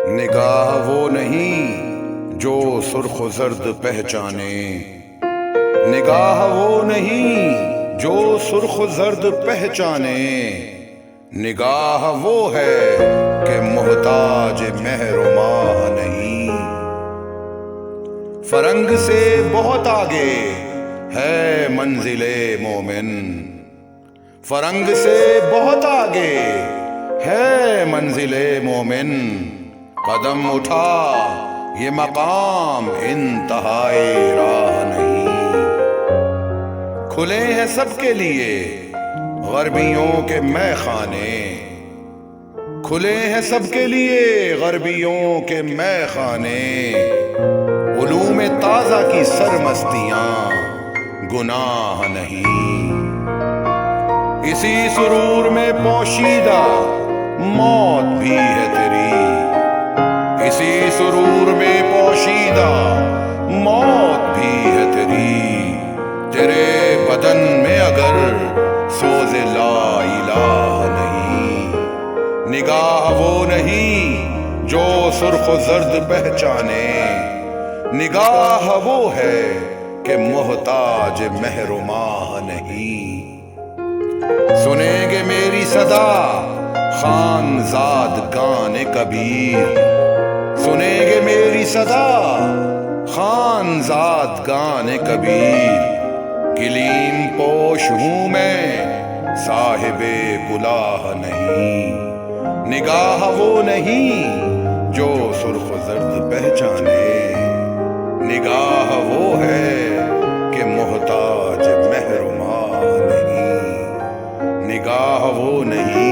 نگاہ وہ نہیں جو سرخ و زرد پہچانے، نگاہ وہ نہیں جو سرخ و زرد پہچانے، نگاہ وہ ہے کہ محتاج مہر و ماہ نہیں۔ فرنگ سے بہت آگے ہے منزل مومن، فرنگ سے بہت آگے ہے منزل مومن، قدم اٹھا یہ مقام انتہائے راہ نہیں۔ کھلے ہیں سب کے لیے غربیوں کے مے خانے، کھلے ہیں سب کے لیے غربیوں کے مے خانے، علوم تازہ کی سرمستیاں گناہ نہیں۔ اسی سرور میں پوشیدہ موت بھی ہے تیری، اسی سرور میں پوشیدہ موت بھی ہے تیری، تیرے بدن میں اگر سوز لا الہ نہیں۔ نگاہ وہ نہیں جو سرخ و زرد پہچانے، نگاہ وہ ہے کہ محتاج مہر و ماہ نہیں۔ سنیں گے میری صدا خان زاد گان کبیر، سنیں گے میری صدا خان زاد گان کبیر، گلیم پوش ہوں میں صاحب کلاه نہیں۔ نگاہ وہ نہیں جو سرخ و زرد پہچانے، نگاہ وہ ہے کہ محتاج مہر و ماہ نہیں، نگاہ وہ نہیں